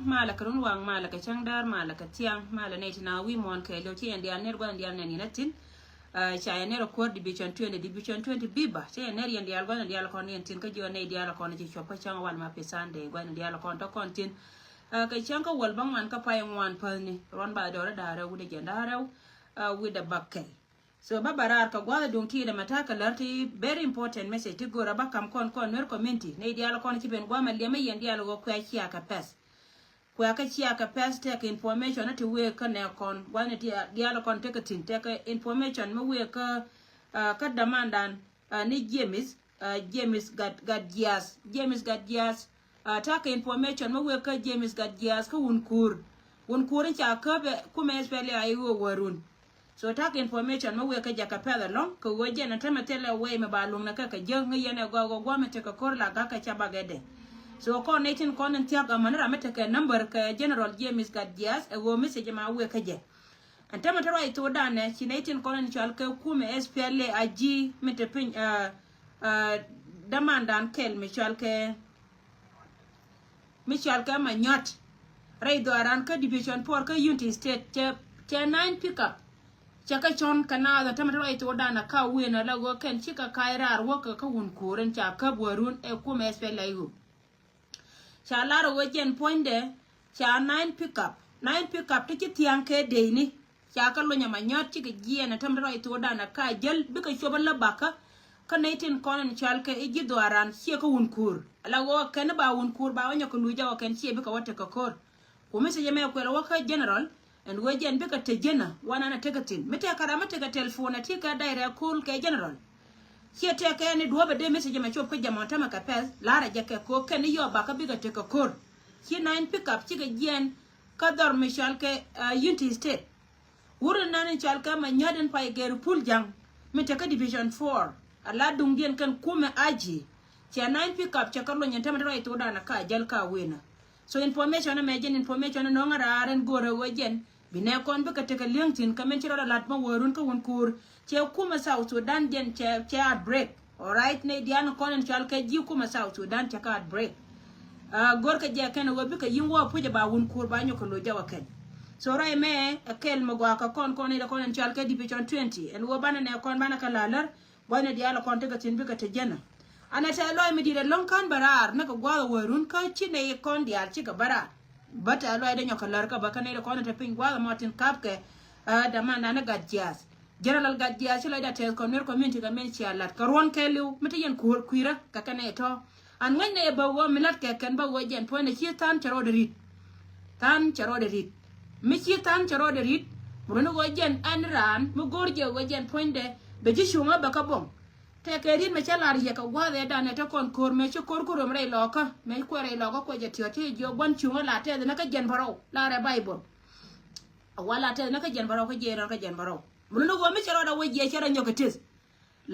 mala karun wang mala ka changdar mala ka tiang mala ne tina wi mon ke lo ti ndial ner gwan ndial ne natin cha ya ner ko division 20 biba cha ya ner ndial gwan ndial kon yen tin ka jo ne ndial kon ji chopa chang wal ma pesande gwan ndial kon to kon tin ka chang ka wal bang man ka pa yang wan pal ni ron ba do da ra wude janda ra with the bakke so babarar ka gwada donki da mataka larti very important message to go raba kam kon ner community ne ndial kon ti ben gwa ma le me yen ndial go kwa chi aka pes kwa ka chia ka past take information ati we ka ne kon wani dia kon take tin take information me we ka ka demandan ni James Gadias take information me we ka James Gadias ka unkur cha ka be kuma espele ayo warun so take information me we ka jaka pela long ko woje na tamatela we me balung na ka jeng yene go me take kor la ga ka cha bagede so ko netin ko nan tiaga manara meta ka number ka General James Gadias e go message ma we ka je antama tara ito dane ci netin ko nan chal ka kuma SPLA aji meta pin damandan kel Michal ka manyot raido aran ka division 4 ka Unity State te 9 pickup chaka chon kana da tamata ito dana ka we na lago ken chika kairar woka ka wun kuren cha ka borun e kuma SPLA yu cha laro wajen poinde cha 9 pickup tiki tiang ke deini cha ka lo nyama nyot tiki gie na tamra ito dana ka jel bika shobala baka ka naitin konan chalke igi doaran sie ko unkur ala wo ken ba unkur ba wanya ko luja wo ken sie bika wata ka kor ko mese yeme ko la waka general and wajen bika tejena wana na tegatin mete karama tega telephone tika daire cool ke general hier te ka ni duobe de message ma chop ka jama tama ka pes lara jake ko ken yo ba ka biga te ka kor hier 9 pickup ci ga gen ka dor Michal ke Unity State wurin nan chal ka ma nyaden pay geru pul jang mi te ka division 4 ala dungen kan kuma aji ci 9 pickup ci ka lo nyanta ma rai to dana ka jal ka wena so information na mejen information no ngara ran gore wajen bine kon bika te ka linkin ka men ci ro lat ma worun ka won kur che kuma South Sudan den che break all right ne diana konen chal ka ji kuma South Sudan che ka break gor ka je kan go bika yinwo puje ba won kur ba nyoko lo jawa kan so rai me akel mo gwa ka kon da konen chal ka division 20 en wo bana ne kon bana ka lalar bana diala kon te ka tin bika te jena ana ta lo mi dire lon kan barar na ka gwa worun ka ci ne kon dial ci ka bara bata lo da nyoko lar ka ba kan ne kon ta pin gwa martin kapke da mana na Gadias General Gadias la da tel konner community ga men ci alat ka ron kelu mete yen ko kuira ka kane to an ngane ba wo milat ke kan ba wo jen point ci tan charo de rit mi ci tan charo de rit buno wo jen an ran mu gorje wo jen point de be ji shuma ba ka bom te ke rit me chalar ye ka wa de da ne to kon kor me ci kor rom re loka me ko re loka ko je ti jo bon chuma la te na ka jen baro la re bible wala te na ka jen baro ko je ron ka jen baro muno go mi charo da waje chara nyoketis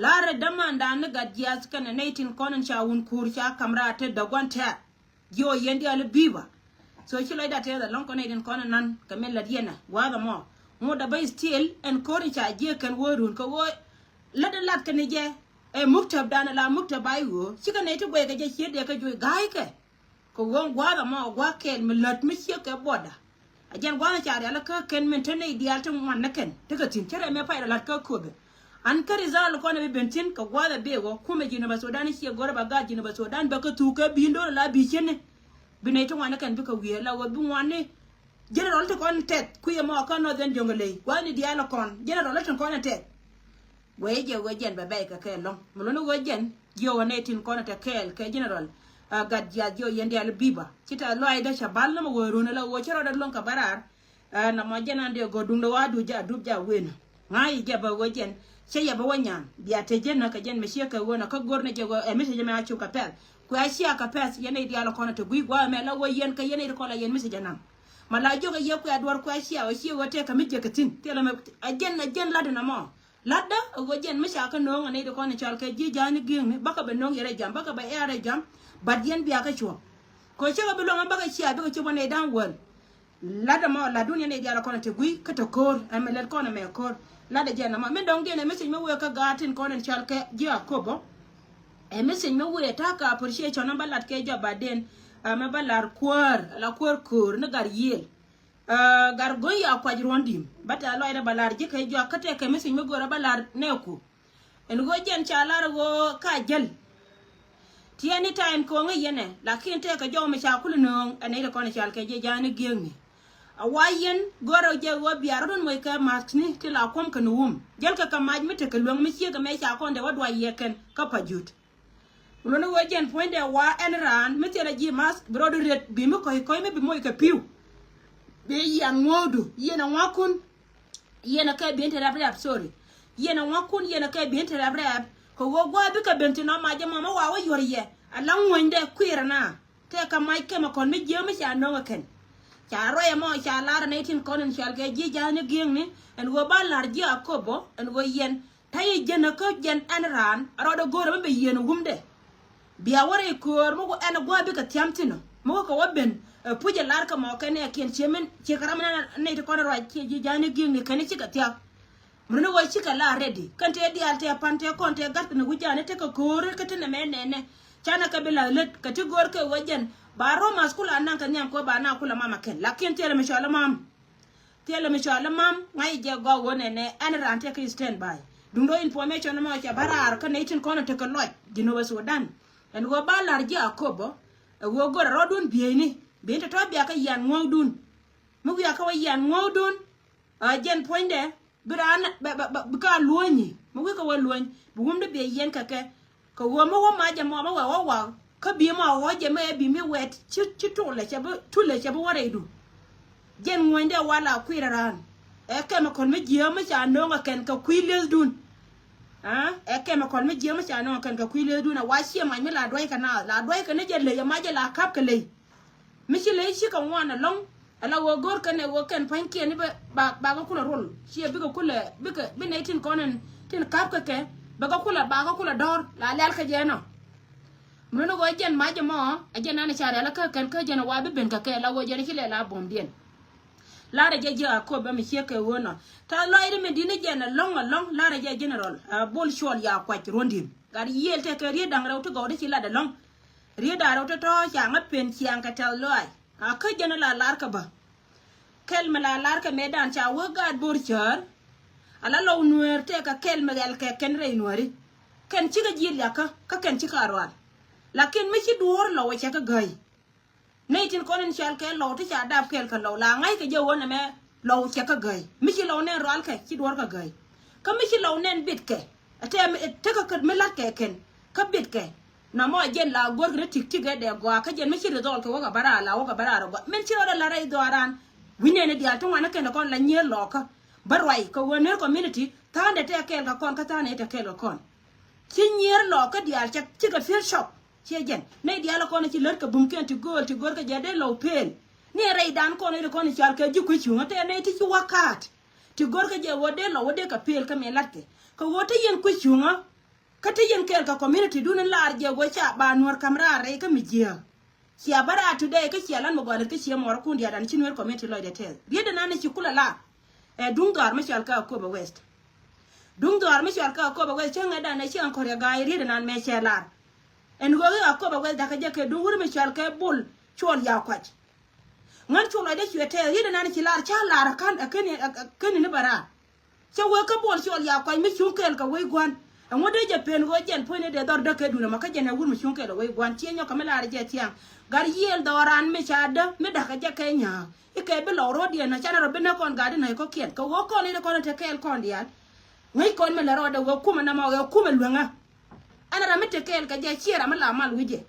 lare damanda na Gadias kana 19 konan cha wun kur cha kamra te da gwanta yo yendi al biba so chilo da te da lon konan konan nan kamel la diena wa da mo da bay still en kori cha je kan worun ko wo la da lat kan je e muktab dana la muktab ayo chika ne to boy ga je chede ka joy gaay ke ko won wa da mo wa ken mi lat mi cheke boda ajen gwana cha ala ka ken men tane ideal to man naken daga tin tere me fayda lat ka ko be an kari zal ko ne bentin ka gwada be go kuma jinu ba Sudan shi gore ba ga jinu ba Sudan ba ka tuka bindo la bi chene binai to wana kan bika wiye la wo bi wane general to kon tet ku ye mo kan no den jongale gwani diala kon general to kon tet wejen ba bay ka kelon mulo wejen yo ne tin kon ta kel ke general Gadias yo yendi al biba kita lo ay da shabal na mo woro na la wo chero da lon ka barar na mo jenande go dundo wadu ja dubja wena ngai je ba wejen che ya ba wanyan biya te jenna ka jen me sheka wona ka gorne je go e message me achu ka pel ku asia ka pes yene diala kon ta gui gwa me la wo yen ka yene ko la yen message nan mala joga ye ku adwar ku asia o shi wote ka mijje ka tin tela me ajen lada na mo lada o jen me shaka no ngane de kon chal ka ji jani ging baka be no yere jam baka ba ere jam badien biya ka chuo ko che ba lo baka chia be ko chuo ne dan wol lada mo la dunya ne diala kon ta gui ka to kor amel kon me kor lada jena ma me dong dene message me we ka gatin kon chal ka ji akobo e message me we ta ka appreciate chona balat ke ja baden me balar kwar la kwar kur na gar yel gar go ya kwa jirondim bata lo ida balar je kay jo kate ke mesin me gora balar neku en go jen chalar go ka jel ti anytime ko ngi yene lakin te ka jo me cha kul no ane ko ne chal ke je jani gengi awayen goro je wo biaron mo ka martni ti la kom kan wum jel ka kamaj me te ka long me chi ka me cha ko nde wadwa yeken ka pajut uno wo jen poinde wa enran me te la ji mas brodo ret bi me ko me bi mo ka piu be yan ngodu yena wakun yena ka bi ente rap sorry yena wakun yena ka bi ente rap ko wo gwa bi ka benti no ma je mama wa wo yoriye alan wonde kwirana te ka mai ke ma kon me je me cha no ken cha roye mo cha lar ne tin konen chal ge ji jani ging ni en go ba lar ji akobo en go yen tay jena ko jen anran rodo goro be yen gumde biya wore kor mo go en go bi ka tiamtino mo ko waben puje lar ka mo ken e ken chemen che karamna ne to kono ro ji jani ging ni ken chi ka tiak muno go chi ka la ready kan te di alte pante kon te gat ne gujane te ko kor ka te ne menene chana ka bela let ka ti gor ke wajen baro maskula nan kan nyam ko ba na kula mama ken lakin tele me shala mam ngai je go wone ne an ran te stand by dundo information ma cha barar kan ne tin kono te ko loj dino wa Sudan en go balar ji akobo wo go rodun bieni bente to biya ka yan ngodun mu biya ka yan ngodun jen poinde biran ka luonyi mu ko wa luony bugum de be yen ka ke ko wo mo ma ja mo ma wa ka bi ma wo je me bi mi wet chi tole che bo wore du jen ngwende wala kwiraran e ke ma kon me je ma cha no nga ken ka kwile dun e ke ma kon me je ma cha no ken ka kwile dun wa shi ma mi la doi ka ne je le ya ma je la kap ka le mi chi le chi ka wana long ala wo gor ka ne wo ken pan ke ni ba ga kula rol chi bi ga kula bi ne tin konen tin kap ka ke ba ga kula dor la lal ka je no muno go jen ma je mo ajen na chare la ka ken ka jen wa bi ben ka ke la wo jen chile la bom dien la re je ko ba mi che ke wono ta lo ire me dine jen long la re je general bol shol ya kwa rondim gar yel te ke ri dang raw to go de chi la de long ri da raw to ya ma pen chiang ka tel loy ka jen la lar ka ba kel me la lar ka medan cha wo gad bor char ala lo nuer te ka kel me gal ke ken re nuari ken chi ga jil ya ka ken chi ka ran lakin me chi duor lo wacha ka gai nei tin konen chal ke lo ti cha dab kel ka lo la ngai ke je wona me lo cha ka gai me chi lo ne ral ke chi duor ka gai ka me chi lo nen bit ke ate te ka me la ke ken ka bit ke na mo jen la gor ne tik tik de gwa ka jen me chi rezol ke wa bara gwa men chi ora la rai do aran wine ne dia to wana ken kon la nye lo ka barwai ko wona community ta de te kel ka kon ka ta ne te kel kon chi nyer lo ka dia cha chi ka feel shop jen ne dia la kono ci ler ka bum ken ti gor ka jade lo pel ne rei dan kono ne kono chal ka ju ku chu te ne ti wakat ti gor ka je wode ka pel ka me latte ko wote yen ku chu ka te yen kel ka community dun lar je go cha ba nor kamra re ka mi je sia bara today ka sia lan mo gale ka sia mor kun dia dan ci nor community lo de tel riede na ne ci kula la dung dar me chal ka ko ba west dung dar me chal ka ko ba west nga da ne ci an ko ga riede nan me chelar en go ga ko ba wel da ka je ke du wur mi chal ke bul chol ya kwaj ngan chol de chwete yida nan ci lar cha lar kan akeni ne bara che wo ka bol chol ya kwaj mi chunkel ka we gwan en wode je pen go jen pone de dor da ke du ma ka je na wur mi chunkel we gwan chi nyo ka me lar je tiang gar yel doran mi cha da mi da ka je ke nya ike be lo ro die na cha na ro be na kon ga de na ko kien ko wo kon ne kon te kel kon dia ngai kon me la ro da go kuma na ma go kuma luanga ana ramete kel ka je chiera mala mal wije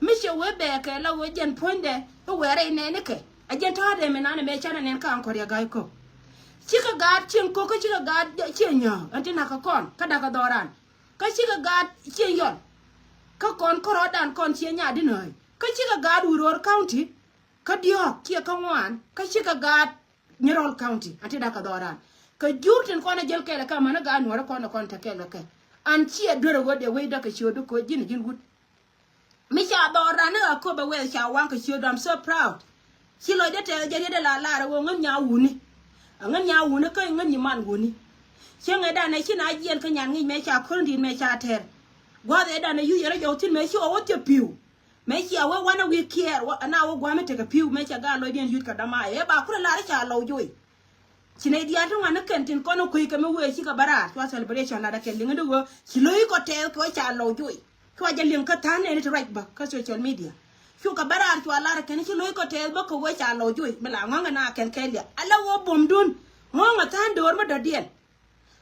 mishe we be ke la we jen ponde o were ne ne ke ajen ta de me na me chana ne ka ankor ya gai ko chika gad chen ko ka chika gad chenya antina ka kon ka da ka doran ka chika gad chenyon ka kon korodan kon chenya dinoi ka chika gad uror county ka dio kia ka ngwan ka chika gad nyerol county antina ka doran ka jurten kon jel kele ka mana ga nwara kon ta kele ke an chia dore wode we da ka shodo ko jin gut mi cha dora na ko ba we cha wan ka shodo I'm so proud chi lo de te je de la wo ngam nya wuni ka ngam ni man wuni che nga da na chi na yen ka nyan ngi me cha kon din me cha ter gwa de da na yu yere jo tin me chi o te piu me chi awe wana we care na wo gwa me te ka piu me cha ga lo dien yut ka dama e ba kula la cha lo joy chine dia to wana kentin kono ku ka me we chi ka bara to celebration la da ken linga do chi lo ko te ko cha lo joy to ja ling ka tan ne to right ba ka social media chu ka bara to la ken chi lo ko te ba ko we cha lo joy me la nga na ken ken dia ala wo bom dun nga tan dor ma da dien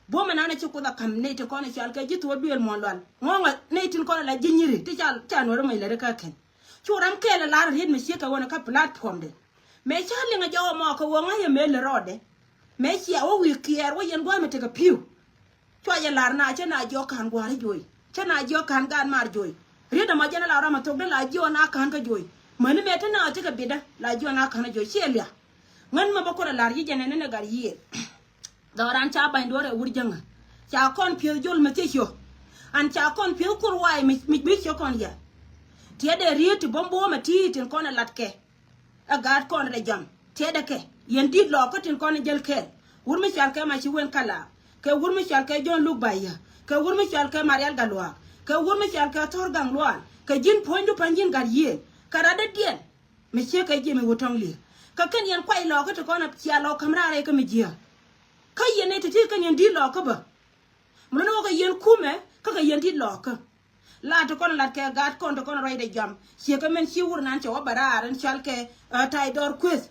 bo me na na chi ko da kam ne te kono chal ka ji to duel mon lwan nga ne tin kono la jinyiri ti chal cha no ma le ka ken chu ram ke la red me chi ka wona ka platform de me cha linga jo mo ko nga ye me le rode me chi awo wi kier wo yen gwa me te ka piu to ya lar na cha na jo kan gwa ri joy cha na jo kan gan mar joy ri da ma jana la ra ma to de la jo na kan ka joy mani me ta na te ka bida la jo na kan joy chelia ngan ma ba ko la ri jene ne gar yi da ran cha ba ndore wur janga cha kon piu jol me te yo an cha kon piu kur wai mi bi cho kon ya tie de ri ti bombo ma ti tin kon lat ke a gad kon re jam tie de ke yen dit lo ko tin kon jel ke wur mi chal ke ma chi wen kala ke wur mi chal ke jon luk baya ke wur mi chal ke marial galwa ke wur mi chal ke tor gang lwan ke jin pondu panjin gar ye kara de dien me che ke je me wotong li ka ken yen kwai lo ko to kon chia lo kamra re ke me jia ka yen ne ti ka yen dit lo ko ba mo no ko yen kume ka yen dit lo ko la to kon la ke gad kon to kon roi de jam che ke men chi wur nan che wa bararan chal ke taidor quiz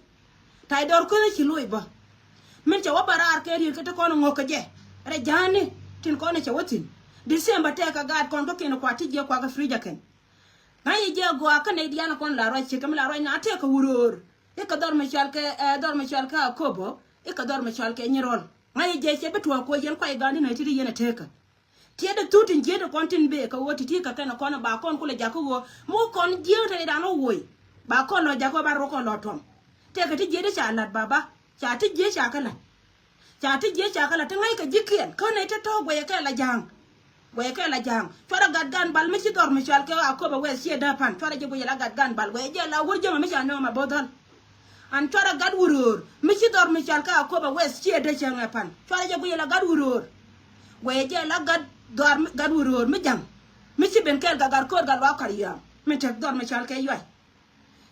chi loy ba men che wa barar ke ri ke to kon ngo ke je re jani tin kon che watin December te ka gad kon to ken kwa ti je kwa ka free jaken na ye je go ka ne diana kon la roi che ke la roi na te ka wuror e ka dor me chal ke kobo e ka dor me chal ke nyirol na ye je che betwa ko yen kwa gandi na ti yena te ka tie de tutin je de kontin be ka woti ti ka kana kon ba kon kule jako go mo kon je te da no woi ba kon lo jako ba ro kon lo tom te ka ti je de cha lat baba cha ti je cha kala te ngai ka jikien ko ne te to go ye ka la jang chora gad gan bal me ci dor me chal ke ko ba we sie da pan chora je go ye la gad gan bal we je la wur je me cha no ma bodal an chora gad wurur me ci dor me chal ka ko ba we sie da cha pan chora je go ye la gad wurur we je la gad dor gad wurur me jang me ci ben kel gar ko gal wa kariya me tek dor me chal ke yoy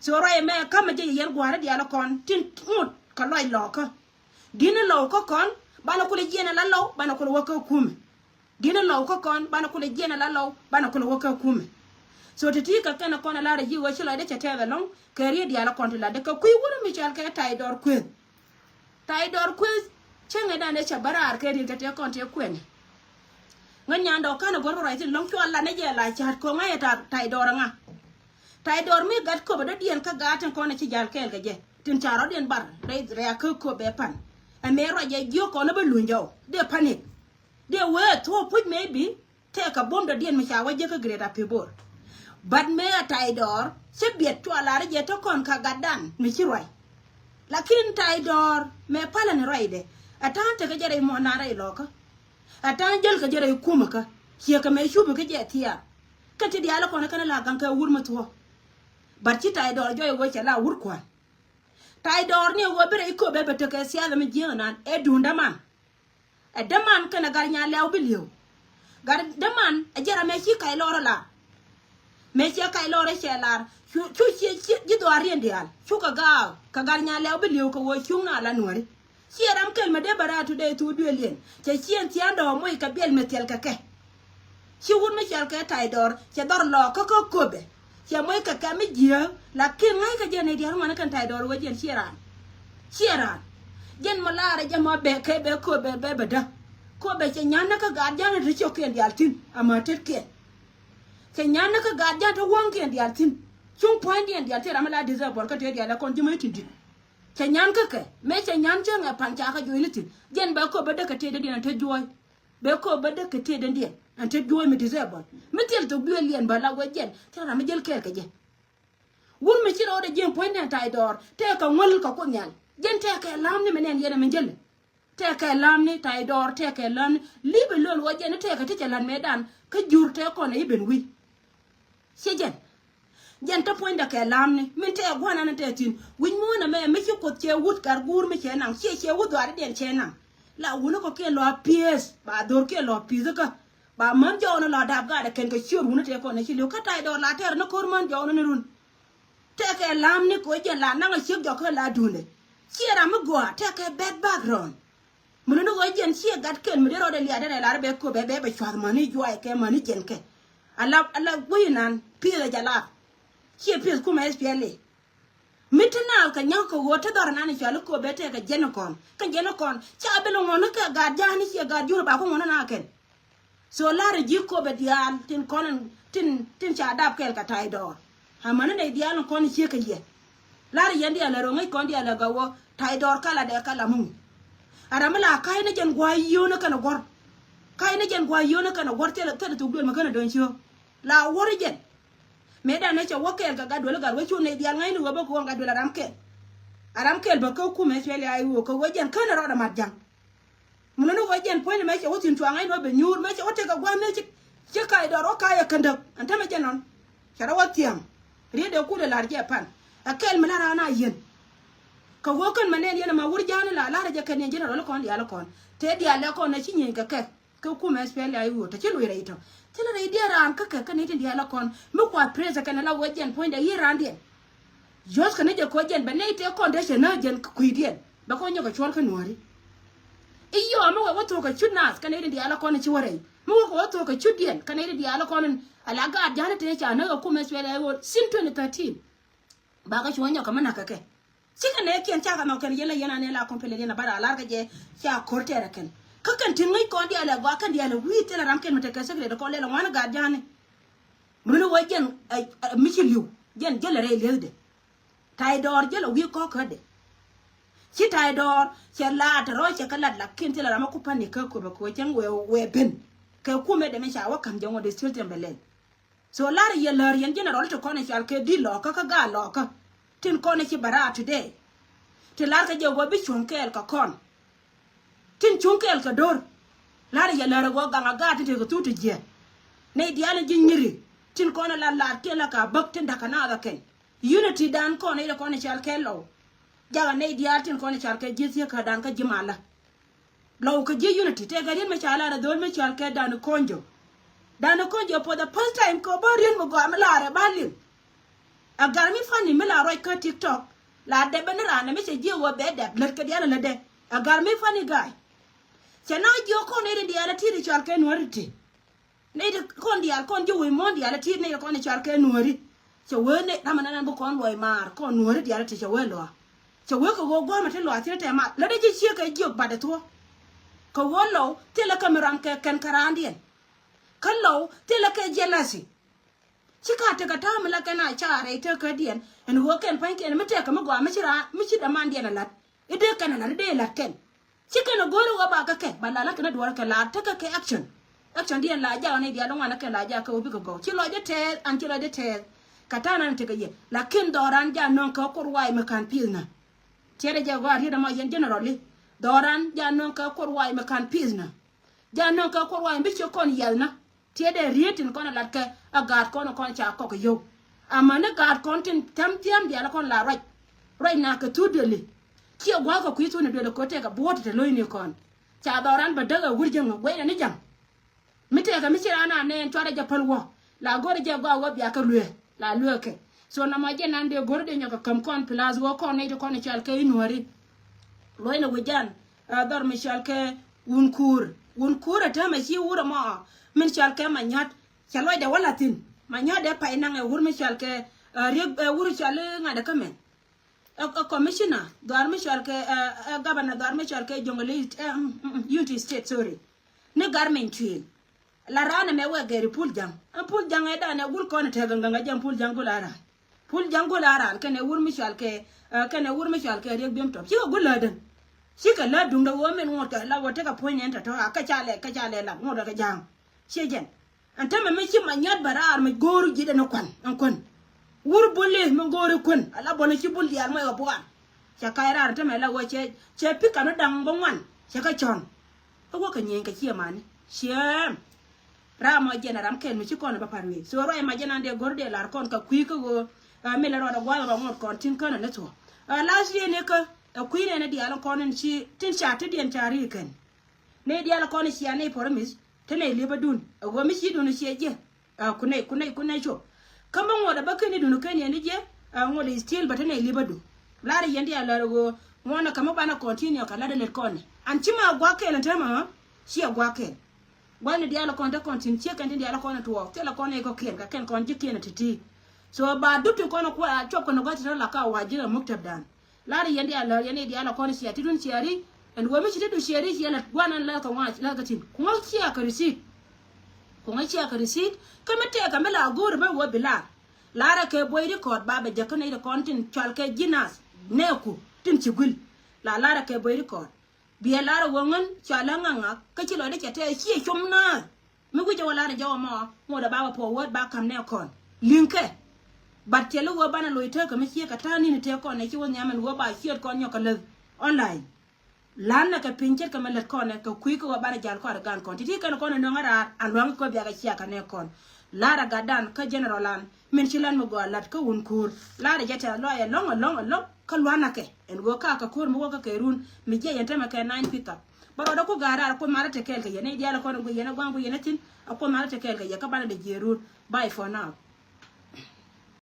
so roye me kam je yen gwara di ala kon tin mut ka loy loka dina lo ko kon bana ko le jena la law bana ko wa ko kum dina lo ko kon bana ko le jena la law bana ko wa ko kum so titi ka kana kon la re ji wa chilo de chete da long ke ri di ala kon la de ka kuy wuro mi chal ke taidor quiz chenge da ne cha barar ke ri te kon te kwen ngan nyando kana gor ro tin long chwa la ne je la chat ko ngai ta taidor mi gat ko ba dien ka gaten kon ci jal kel ga je tin charo den bar re ko be pan a me ro je gyo ko na ba lunjo de panic de we to put maybe take a bomb da dien mi cha wa je ka greda pebor but me a taidor se biet to ala re je to kon ka gadan mi ci roi lakin taidor me pala ne roi de atante ka jere mo na re loka atan jel ka jere kuma ka che ka me shubu ka je tia ka ti dia la ko na kana la gan ka wur ma to barci taidor joy wo cha la wur kwa taidor ne wo bere ko be bete ke sia me jena e dunda man e daman kana gar nya lew biliw gar daman e jera me chi kai loro la me chi kai loro che lar chu chi ji do arien dial chu ka gar nya lew biliw ko wo chu na la nori chi ram kel me de baratu de tu duelien che chien tiando mo ka bel me tel ka ke chi wun me chal ke taidor che dor lo ko be che moy ka kami jia la kin ngai ka jene di harma kan taidor wo jen chiran jen malare jama be ke be ko be da ko be che nyana ka ga jana de choken di altin ama tetke che nyana ka ga jana to won ken di altin chung point di altin amala de za bor ka te di ala kon jima tin che nyan ka ke me che nyan che nga pan cha ka joilitin jen ba ko be de ka te de na te joy be ko be de ka te de di ante joy me disable me tel to duel yen bala wo jen tara me jel kel ke je wur me ci ro de jen point en taidor te ka ngol ka ko nyal jen te ka lam ni menen yena me jel te ka lam ni taidor te ka lam libe lol wo jen te ka te lan medan ka jur te ko ne ben wi se jen to point da ka lam ni min te gwana na te tin win mo na me ci ko che wut kar gur me che nang che wut war den che nang la wuno ko ke lo pies ba dor ke lo pies ka ba man jo no la dab ga da ken ka chiu nu te ko na chi lu ka tai do la ter no kor man jo no ni run te ke lam ni ko je la na nga chiu jo ka la du ne chi ra ma go te ke bad background mun no go jen chi gat ken mi ro de li ada la be ko be chwa ma ni jo ai ke ma ni jen ke ala winan pi la jala chi pi ku ma SPLA mitina ka nyako wota dor nani chalu ko bete ka jenokon cha belo ngono ka ga jani chi ga juro ba ko ngono na ken so lare jiko be dial tin konen tin cha dab kel ka tai dor ha man ne dial kon chi ka ye lare yendi ala ro ngai kon dial ga wo tai dor kala de kala mu aramala kai na jen gwa yo na kana gor kai na jen gwa yo na kana gor tele tele tu gol magana don chiyo la wori jen meda na cha wokel ga gadol ga wo chune dial ngai nu ba ko ga dol aramkel ba ko ku me chele ai wo ko wojen kana ro da matjang mun no wojen point me cha wotin tu ngai no be nyur me cha wote ga gwa me chi kai do ro kai kanda anta me jenon chara wotiam ri de ku de larje pan akel me lara na yen ka wokan manen yana ma wurjana la lara je kan jena ro kon dial kon te dial ko na chi nyen ka ka ku me spele ai wo ta chi lu re ito tela re dia ran ka ne tin dial kon mu kwa presa kana la wojen point de yirande jos kana je ko jen ba ne te condition na jen kuidien ba ko nyoga chwal ka nuari iyo mu wa to ka chudnas kana ne dial kon chi wore mu ko to ka chudien kana ne dial kon ala ga jana te cha na ku me spele ai wo sin 2013 ba ka chwanya kama na kake sika ne kian cha ka ma kan yela yana ne la kompele ne bara la ga je cha korte ra kan kakan tin ngai ko dia la ga kan dia la wi te la ram ken mate ka sekre ko le la wana ga jane mun wo jen michiliu jen jele re lelde tai dor jele wi ko ka de ci tai dor ci la ta ro ci kala la kin te la ram ko pani ka ko ba ko jen we ben ka ku me de me cha wa kam jongo de stilten belen so la re ye lar yen jene ro to ko ne chal ke di lo ka ga lo ka tin ko ne ci bara today te lar ka je go bi chunkel ka kon tin chunkel ka dor lar ya lar go ganga ga te ko tuti je ne diala ji nyiri tin ko na la te la ka bak tin daka na ga ken unity dan ko ne ko ne chal ke lo jaga ne dial tin ko ne chal ke je ka dan ka jimala lo ka je unity te ga din me chala da dol me chal ke dan konjo for the first time ko ba rien mo go amala re balin agar mi fani me la roy ka TikTok la de benera na me se je wo be de ler ka diala la de agar mi fani guy chana jo ko ne di ala tiri chal ke nuariti ne de kon di al kon jo we mon di ala tiri ne ko ne chal ke nuari che we ne ramana nan bo kon loy mar kon nuari di ala ti che we lo che we ko go ma te lo atire te ma la de ji che ke jo ba de to ko wo lo te la kameran ke kan karandien kan lo te la ke jelasi chika te ka ta mala kana chare te ka dien en ho ken pan ken me te ka ma go ma chira mi chi da man dien la ide kana la de la ken chika no goro wa ba ka ke bala la kana duwar ka la ta ka ke action dien la ja ne dia don wana ka la ja ka obi ko go chi lo de te an chi lo de te ka ta nan te ka ye la ken doran ja non ka ko wai me kan pilna tere ja go ri da ma yen generally doran ja non ka ko wai me kan pilna ja non ka ko wai bi chi kon yelna tiede rietin kon la ka agar kon cha ko yo amana gar kon tin tam dia la kon la right na ka tudeli ki gwa ko ku tune de ko te ka bota te loini kon cha doran ba daga wurjin gwe na ni jam mite ka misira na ne tware ja palwo la gore je gwa wo bia ka lue la lue ke so na ma je nan de gore de nyaka kam kon plus wo kon ne de kon chal ke inori loina wujan dar mi chal ke unkur ta ma chi wura ma min chal ke manyat chalo de walatin manyat de pa ina nge wur mi chal ke wur chal ngada kamen commissioner dar mi chal ke governor dar mi chal ke jongole unity state sorry ne garment twin la rana me we geri pul jang e da ne wul kon te ganga jam pul jang gulara ke ne wur mi chal ke rek bem top chi guladen chi ka la dung da wo men ngota la wote ka pointen to ka chale la ngoda ka jang shejen anta me chi manyat barar me goru jide no kon wur bolle me goru kon ala bolle chi bul dial me obo cha kaira anta me la wo che pika no dang bongwan cha ka chon wo ka nyen ka chi mani shem ramo jenaram ken mi chi kon ba parwi so ro e ma jenande gorde lar kon ka kwi ko go me la ro da gwa ba ngot kon tin kana ne to last year ne ka kwi ne di ala kon chi tin cha te dien chari ken ne di ala kon chi ane promise tene liba dun go mi shi dun shi je kunai cho kama ngoda bakani dun kani ni je ngoda still batene liba dun lara yandi ala go ngona kama bana continue kala de kone anchima gwa ke na tema shi gwa ke gwani dia la konta continue che kan dia la kone to te la kone ko ken ka ken kon jikena titi so ba dutu kono kwa chop kono gati la ka wajira muktab dan lara yandi ala yani dia la kone shi atidun shiari and wo mi chitu shiari shi la gwana la ka wach la ka tin ko chi aka receipt ko chi aka receipt kama te kama la gor ba wo bila lara ke boy record ba be jakana ida content chal ke jinas neku tin chigul la lara ke boy record biya lara wongan chala nganga ka chi lo de chate chi chumna mi guje wala ra jaw ma mo da ba po word ba kam ne kon linke battelo wo bana lo ite ka mi chi ka tani ni te kon ne chi won yamen wo ba chi kon nyoka le online lana ka pinche ka melet kon ka kui ko bana jal ko ar gan kon ti kan kon no ngara alwang ko biya ka chi ka ne kon lara gadan ka generalan min chilan mo go lat ka un kur lara jata lo ya long ka lwana ke en go ka kur mo ka kerun mi je yenta ma ka 9 pick up baro da ko gara ko mara te kel ka yene dia la ko go yene gwangu yene tin ko mara te kel ka ya ka bana de jerun bye for now.